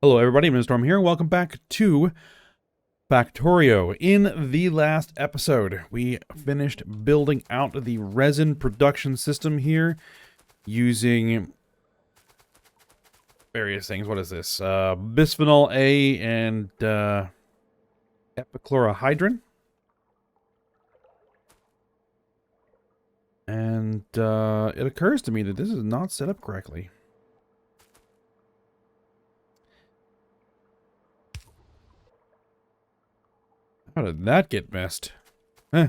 Hello everybody, Mr. Storm here. Welcome back to Factorio. In the last episode, we finished building out the resin production system here using various things. What is this? Bisphenol A and epichlorohydrin. And it occurs to me that this is not set up correctly. How did that get messed? Huh.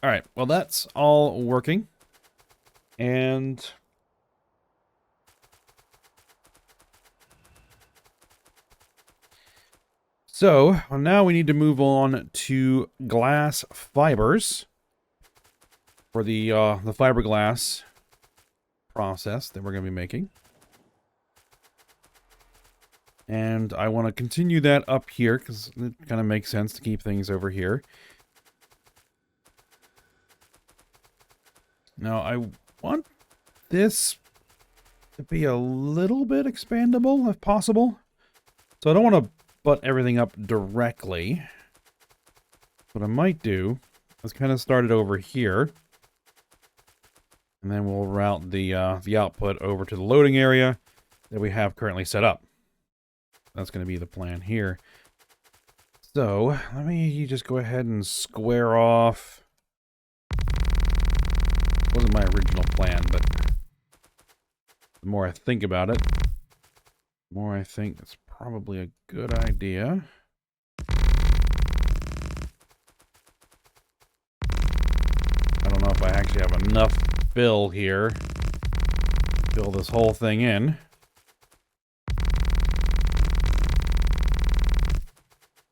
Alright, well that's all working. And so, well, now we need to move on to glass fibers for the fiberglass process that we're going to be making. And I want to continue that up here because it kind of makes sense to keep things over here. Now, I want this to be a little bit expandable if possible. So I don't want to butt everything up directly. What I might do is kind of start it over here. And then we'll route the output over to the loading area that we have currently set up. That's going to be the plan here. So, let me just go ahead and square off. It wasn't my original plan, but the more I think about it, the more I think it's probably a good idea. I don't know if I actually have enough fill here to fill this whole thing in.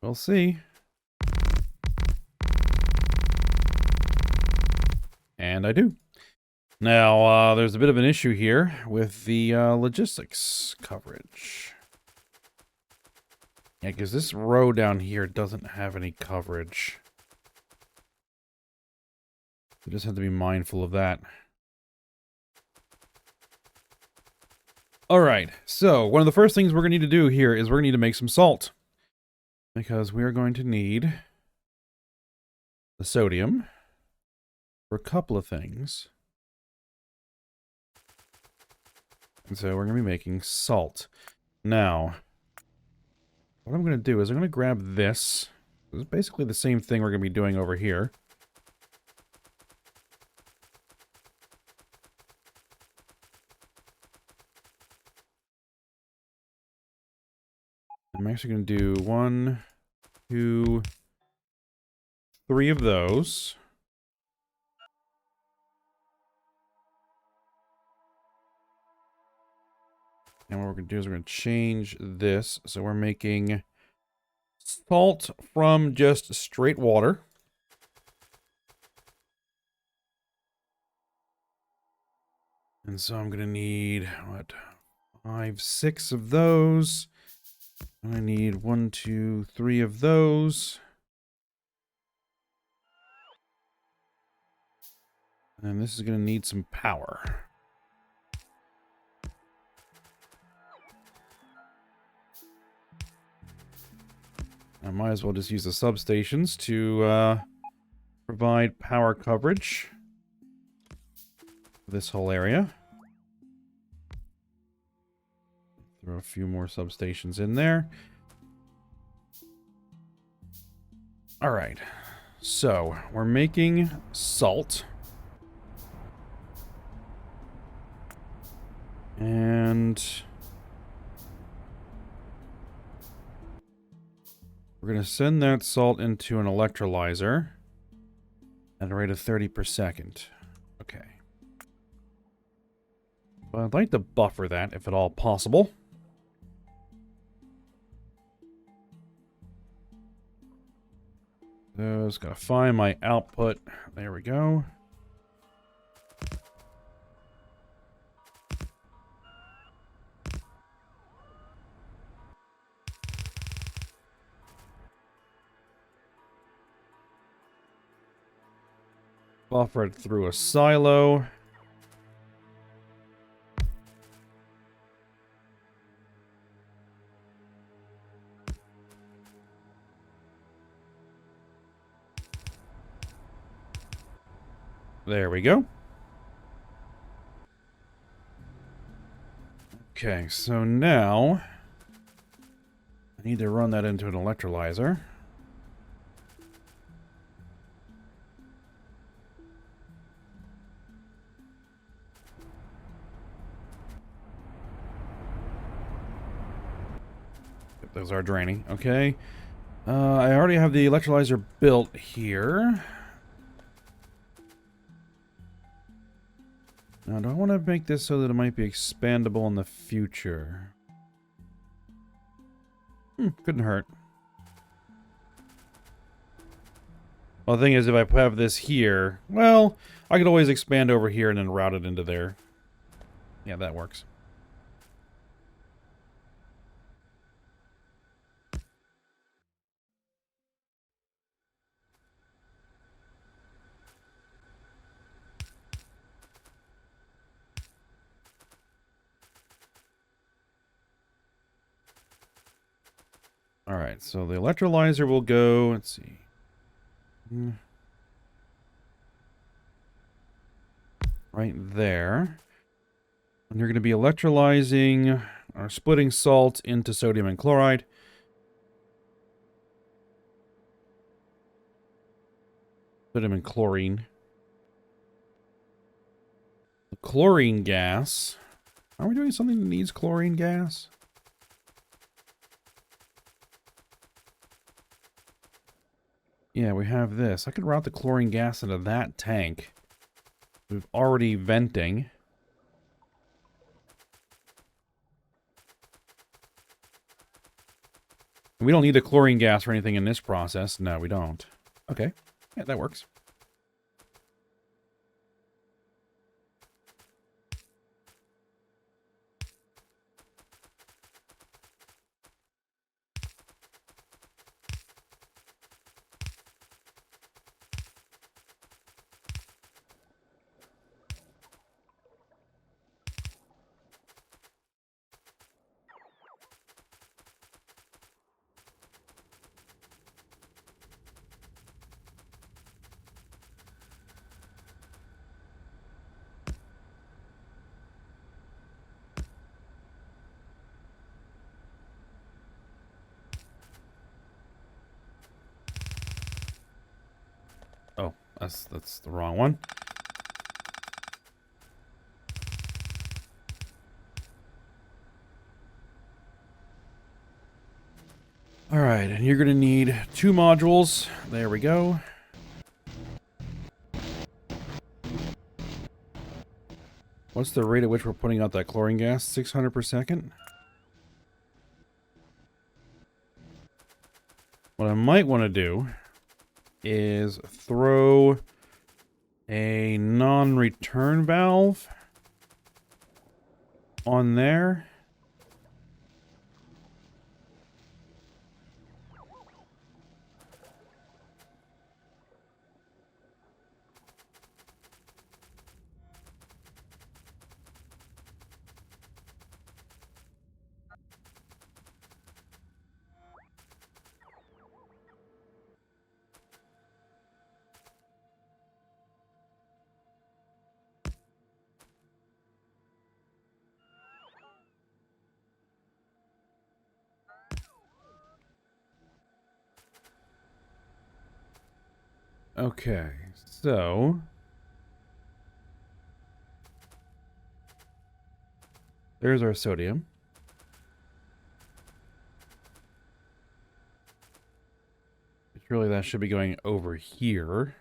We'll see. And I do. Now, there's a bit of an issue here with the logistics coverage. Yeah, because this row down here doesn't have any coverage. We just have to be mindful of that. Alright, so one of the first things we're going to need to do here is we're going to need to make some salt. Because we are going to need the sodium for a couple of things. And so we're going to be making salt. Now, what I'm going to do is I'm going to grab this. This is basically the same thing we're going to be doing over here. I'm actually going to do 1, 2, 3 of those. And what we're going to do is we're going to change this. So we're making salt from just straight water. And so I'm going to need, what, 5, 6 of those. I need 1, 2, 3 of those. And this is going to need some power. I might as well just use the substations to provide power coverage for this whole area. Throw a few more substations in there. Alright, so we're making salt. And we're going to send that salt into an electrolyzer at a rate of 30 per second. Okay. But I'd like to buffer that if at all possible. So just gotta find my output. There we go. Buffer it through a silo. There we go. Okay, so now I need to run that into an electrolyzer. Those are draining. Okay. I already have the electrolyzer built here. Now, do I want to make this so that it might be expandable in the future? Couldn't hurt. Well, the thing is, if I have this here, well, I could always expand over here and then route it into there. Yeah, that works. Alright, so the electrolyzer will go, let's see. Right there. And you're going to be electrolyzing or splitting salt into sodium and chloride. Sodium and chlorine. The chlorine gas. Are we doing something that needs chlorine gas? Yeah, we have this. I could route the chlorine gas into that tank. We've already venting. We don't need the chlorine gas or anything in this process. No, we don't. Okay. Yeah, that works. Oh, that's the wrong one. Alright, and you're going to need 2 modules. There we go. What's the rate at which we're putting out that chlorine gas? 600 per second? What I might want to do is throw a non-return valve on there. Okay, so there's our sodium. Surely that should be going over here.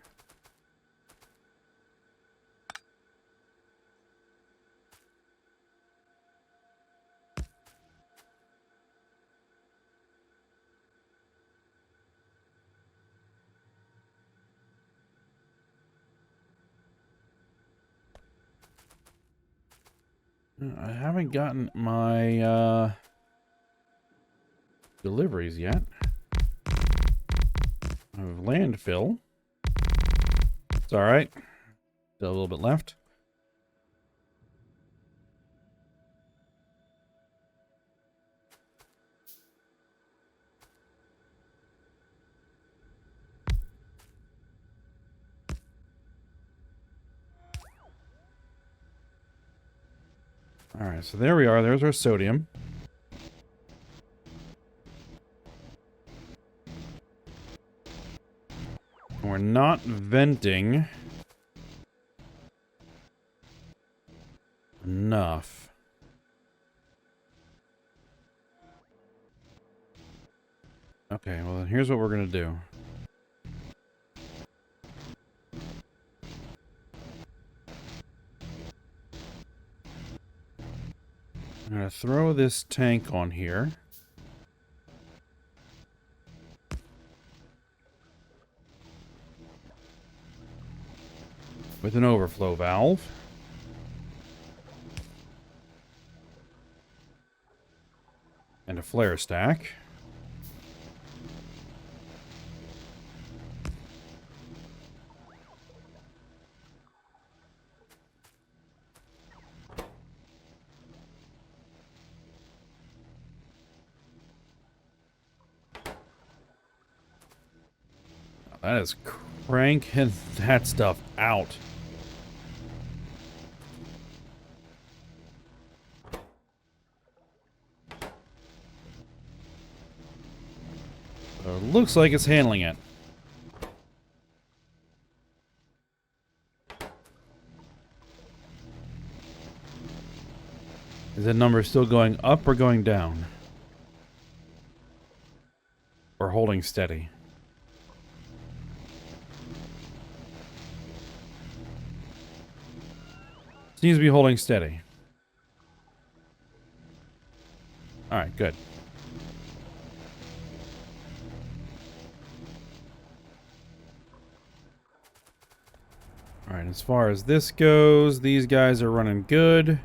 I haven't gotten my deliveries yet. I have landfill. It's alright. Still a little bit left. Alright, so there we are. There's our sodium. We're not venting enough. Okay, well then here's what we're gonna do. I'm gonna throw this tank on here. With an overflow valve. And a flare stack. That is cranking that stuff out. So it looks like it's handling it. Is that number still going up or going down? Or holding steady? Seems to be holding steady. Alright, good. Alright, as far as this goes, these guys are running good.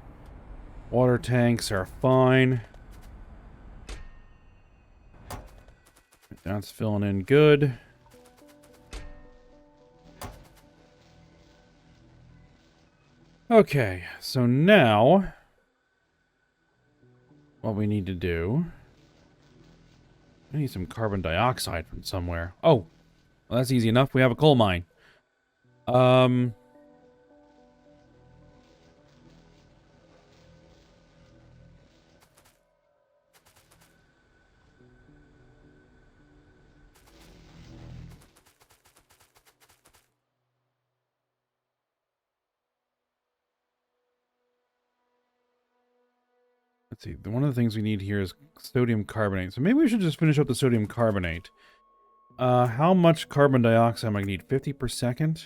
Water tanks are fine. That's filling in good. Okay, so now what we need to do, I need some carbon dioxide from somewhere. Oh, well, that's easy enough. We have a coal mine. Let's see. One of the things we need here is sodium carbonate. So maybe we should just finish up the sodium carbonate. How much carbon dioxide am I going to need? 50 per second?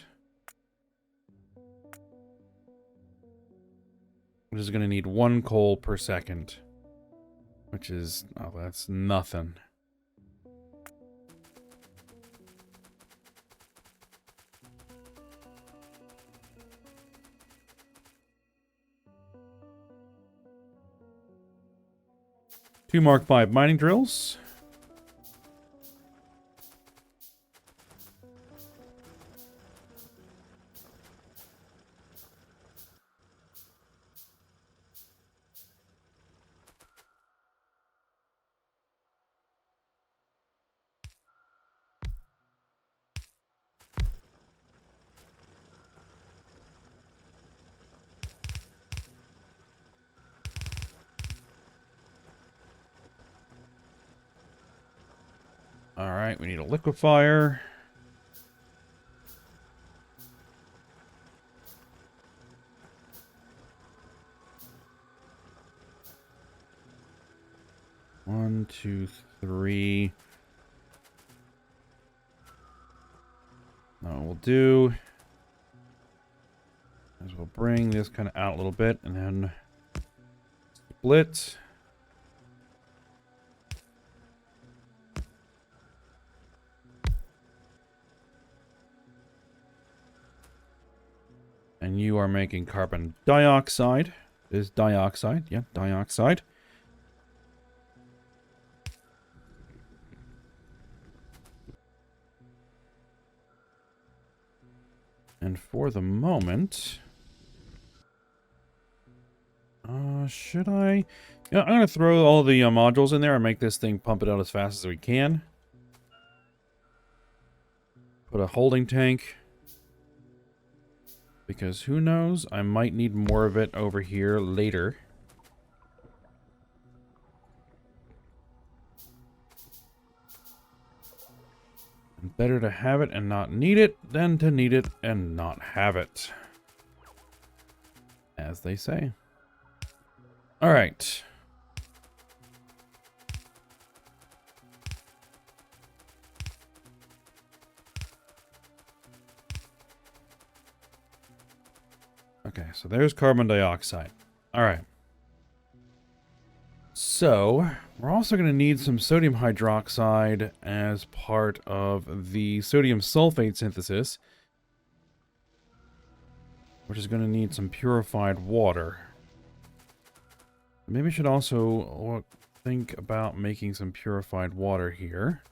I'm just going to need 1 coal per second. Which is... oh, that's nothing. Two Mark V mining drills. Alright, we need a liquefier. One, two, three. Now what we'll do is we'll bring this kind of out a little bit and then split. And you are making carbon dioxide. Is dioxide. Yeah, dioxide. And for the moment... should I... yeah, I'm going to throw all the modules in there and make this thing pump it out as fast as we can. Put a holding tank. Because who knows, I might need more of it over here later. Better to have it and not need it than to need it and not have it. As they say. All right. Okay, so there's carbon dioxide. All right. So, we're also going to need some sodium hydroxide as part of the sodium sulfate synthesis, which is going to need some purified water. Maybe we should also think about making some purified water here.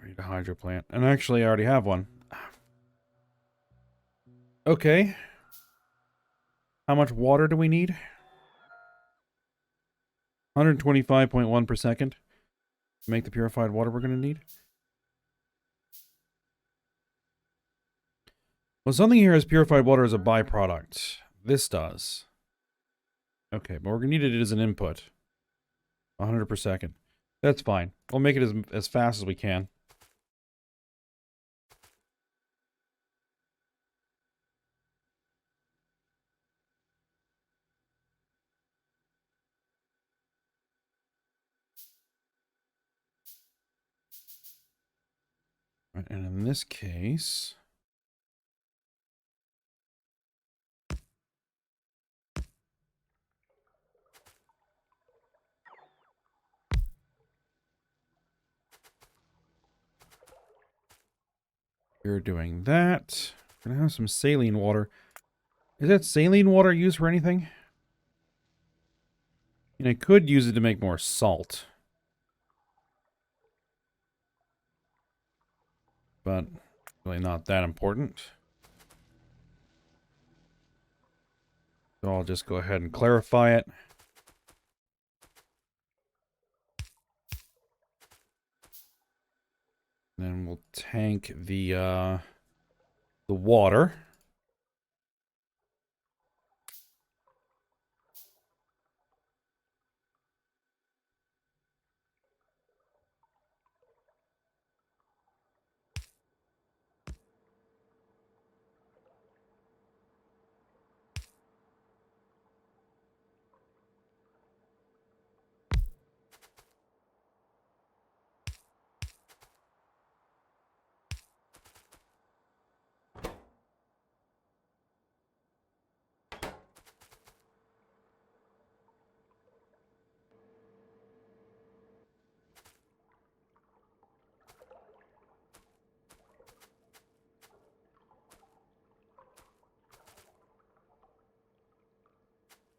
We need a hydro plant. And actually, I already have one. Okay. How much water do we need? 125.1 per second to make the purified water we're going to need. Well, something here has purified water as a byproduct. This does. Okay, but we're going to need it as an input. 100 per second. That's fine. We'll make it as fast as we can. Right, and in this case... We're doing that. We're going to have some saline water. Is that saline water used for anything? And I could use it to make more salt. But really not that important. So I'll just go ahead and clarify it. And then we'll tank the water.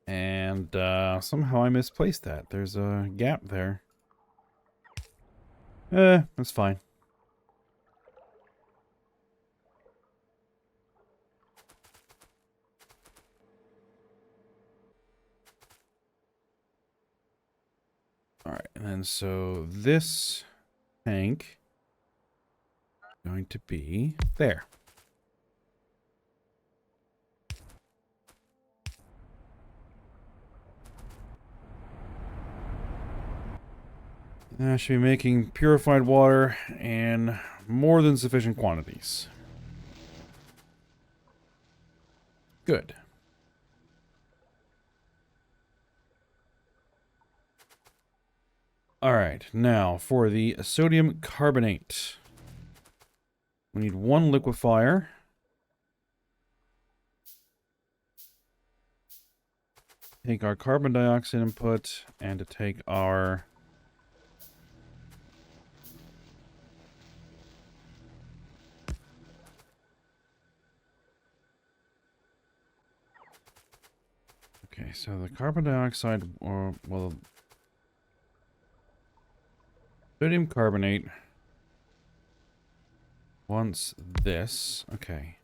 And somehow I misplaced that. There's a gap there. That's fine. Alright, and then so this tank is going to be there. I should be making purified water in more than sufficient quantities. Good. Alright, now for the sodium carbonate. We need one liquefier. Take our carbon dioxide input and to take our okay, so the carbon dioxide, or, well, sodium carbonate wants this. Okay.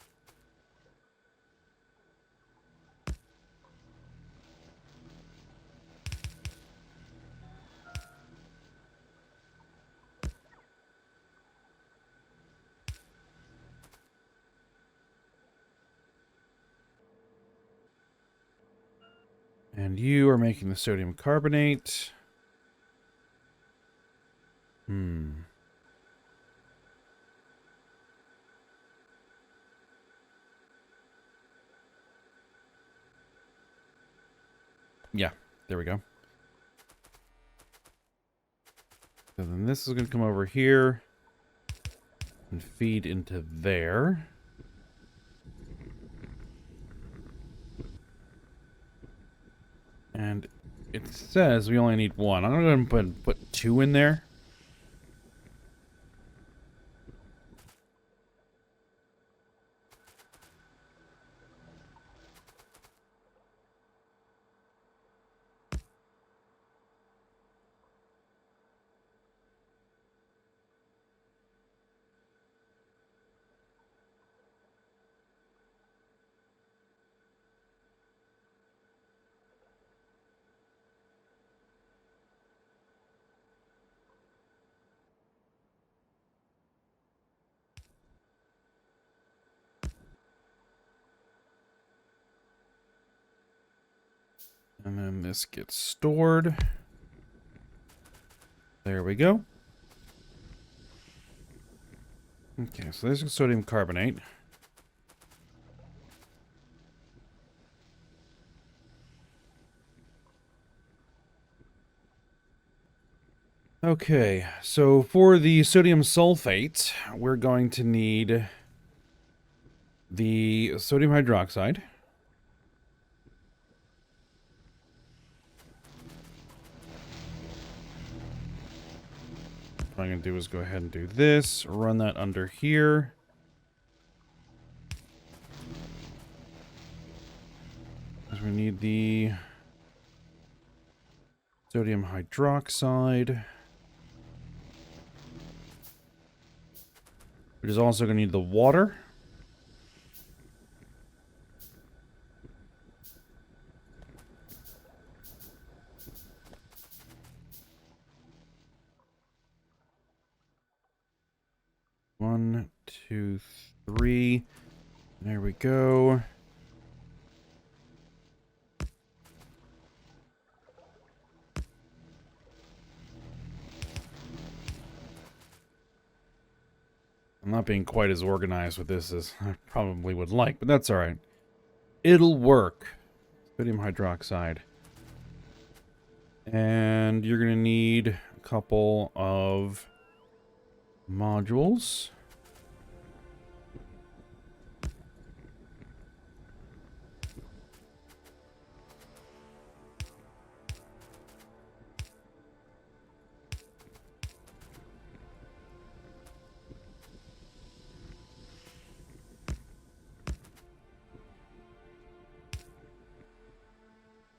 And you are making the sodium carbonate. Yeah, there we go. So then this is going to come over here and feed into there. And it says we only need one. I'm going to go ahead and put two in there. And then this gets stored. There we go. Okay, so there's sodium carbonate. Okay, so for the sodium sulfate, we're going to need the sodium hydroxide. What I'm going to do is go ahead and do this, run that under here. We need the sodium hydroxide, which is also going to need the water. One, two, three. There we go. I'm not being quite as organized with this as I probably would like, but that's alright. It'll work. Sodium hydroxide. And you're going to need a couple of modules.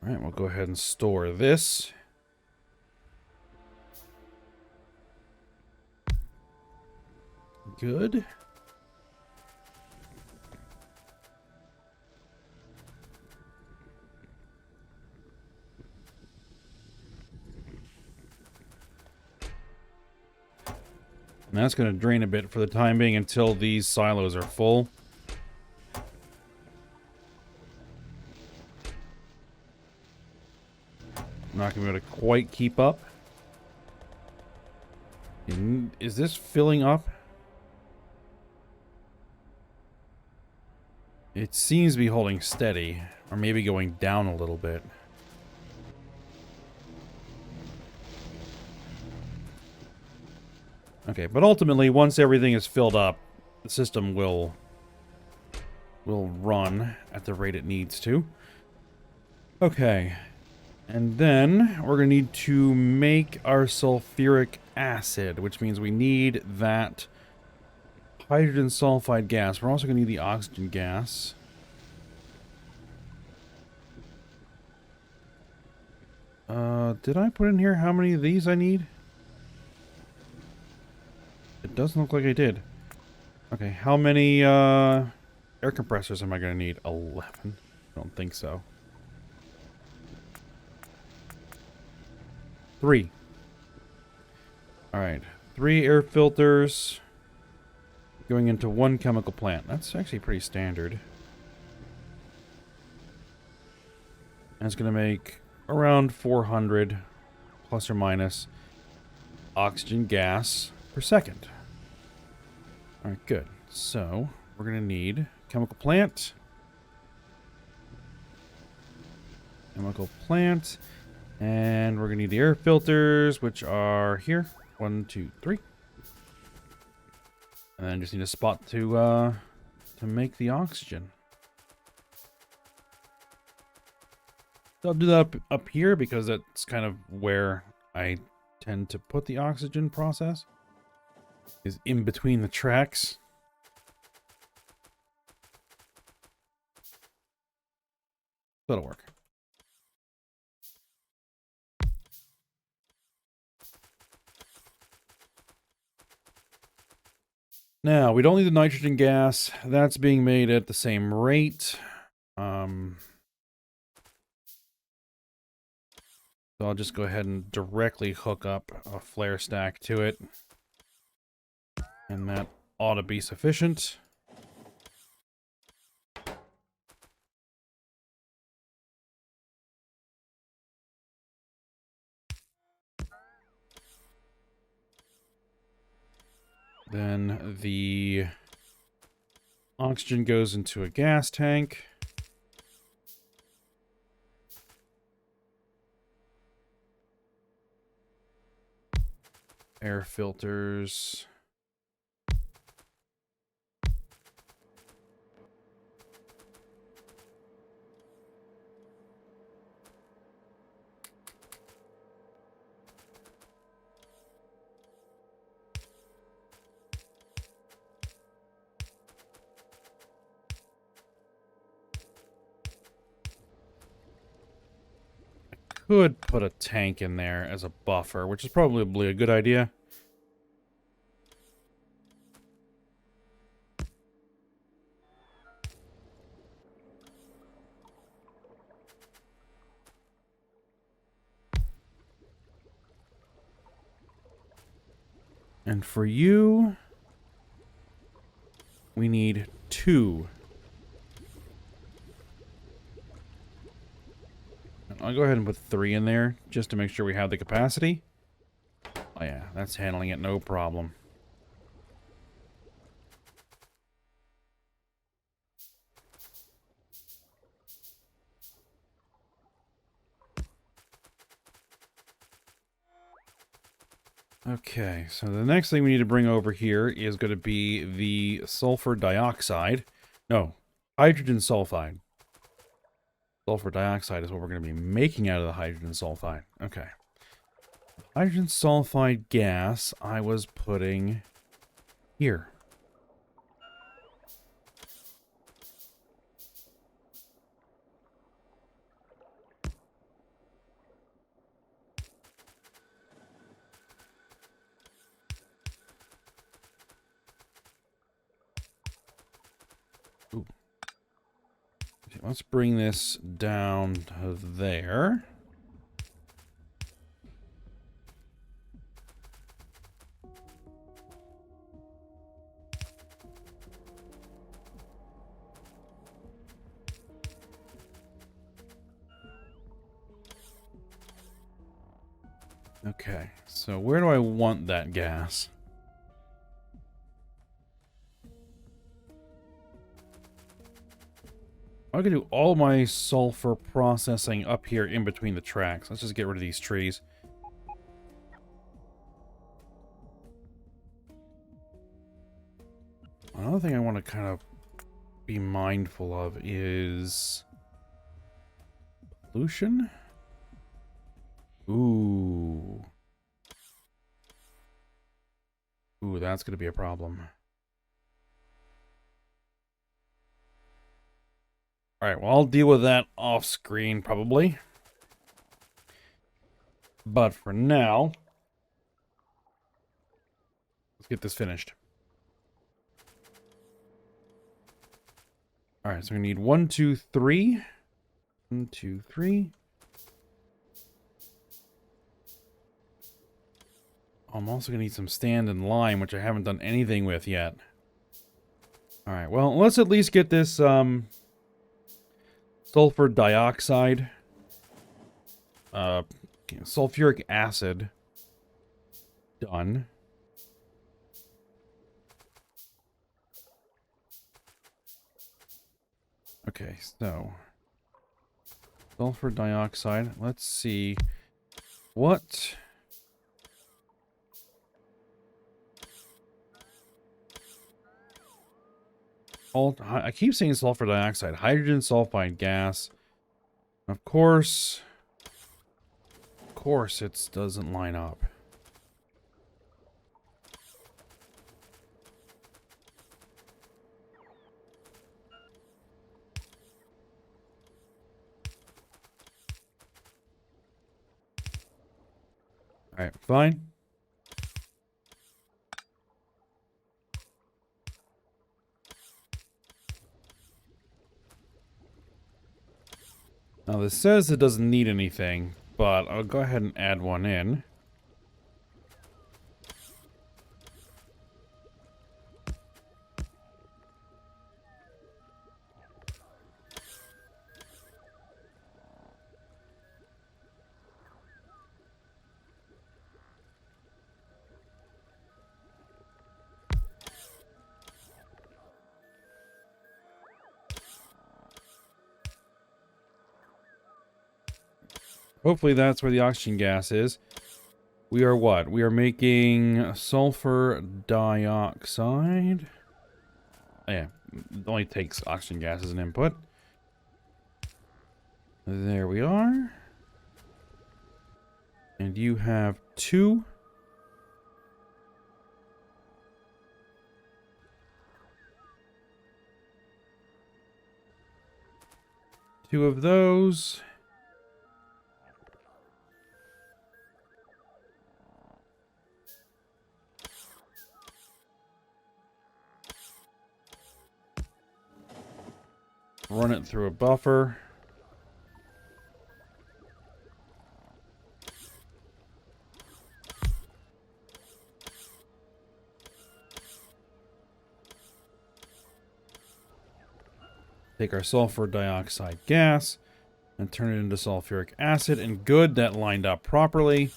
All right, we'll go ahead and store this. Good. And that's going to drain a bit for the time being until these silos are full. I'm not going to be able to quite keep up. Is this filling up? It seems to be holding steady, or maybe going down a little bit. Okay, but ultimately, once everything is filled up, the system will run at the rate it needs to. Okay. And then we're going to need to make our sulfuric acid, which means we need that hydrogen sulfide gas. We're also going to need the oxygen gas. Did I put in here how many of these I need? It doesn't look like I did. Okay, how many air compressors am I going to need? 11. I don't think so. 3. Alright. 3 air filters going into 1 chemical plant. That's actually pretty standard. And it's going to make around 400 plus or minus oxygen gas per second. All right, good. So we're going to need chemical plant. And we're going to need the air filters, which are here. 1, 2, 3. And then just need a spot to make the oxygen. So I'll do that up here because that's kind of where I tend to put the oxygen process. Is in between the tracks. That'll work. Now, we don't need the nitrogen gas. That's being made at the same rate. So I'll just go ahead and directly hook up a flare stack to it. And that ought to be sufficient. Then the oxygen goes into a gas tank. Air filters. Could put a tank in there as a buffer, which is probably a good idea. And for you, we need 2. I'll go ahead and put 3 in there, just to make sure we have the capacity. Oh yeah, that's handling it no problem. Okay, so the next thing we need to bring over here is going to be the sulfur dioxide. No, hydrogen sulfide. Sulfur dioxide is what we're going to be making out of the hydrogen sulfide. Okay. Hydrogen sulfide gas I was putting here. Ooh. Okay, let's bring this down to there. Okay, so where do I want that gas? I can do all my sulfur processing up here in between the tracks. Let's just get rid of these trees. Another thing I want to kind of be mindful of is pollution. Ooh. Ooh, that's going to be a problem. Alright, well, I'll deal with that off screen, probably. But for now, let's get this finished. Alright, so we need 1, 2, 3. 1, 2, 3. I'm also going to need some stand and lime, which I haven't done anything with yet. Alright, well, let's at least get this sulfur dioxide sulfuric acid done. Okay, so sulfur dioxide. Let's see what. I keep saying sulfur dioxide, hydrogen sulfide gas. Of course, it doesn't line up. All right, fine. Now this says it doesn't need anything, but I'll go ahead and add one in. Hopefully that's where the oxygen gas is. We are what? We are making sulfur dioxide. Oh, yeah, it only takes oxygen gas as an input. There we are. And you have 2. Two of those. Run it through a buffer. Take our sulfur dioxide gas and turn it into sulfuric acid. And good, that lined up properly.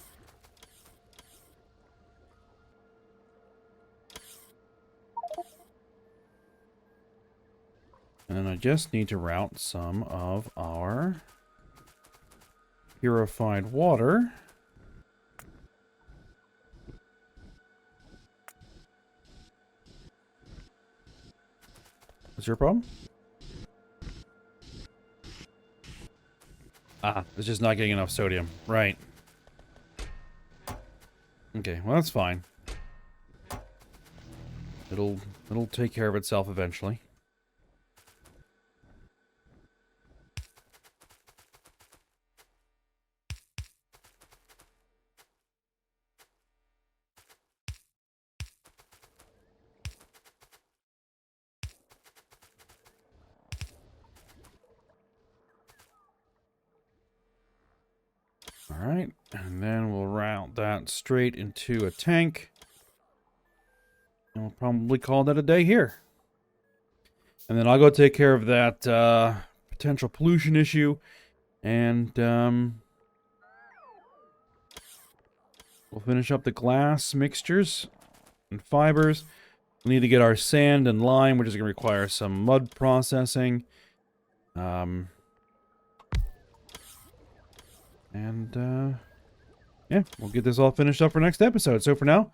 And then I just need to route some of our purified water. What's your problem? Ah, it's just not getting enough sodium. Right. Okay, well that's fine. It'll take care of itself eventually. Alright, and then we'll route that straight into a tank. And we'll probably call that a day here. And then I'll go take care of that potential pollution issue. And we'll finish up the glass mixtures and fibers. We need to get our sand and lime, which is going to require some mud processing. Yeah, we'll get this all finished up for next episode. So for now,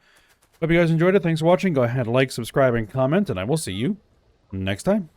hope you guys enjoyed it. Thanks for watching. Go ahead, like, subscribe, and comment, and I will see you next time.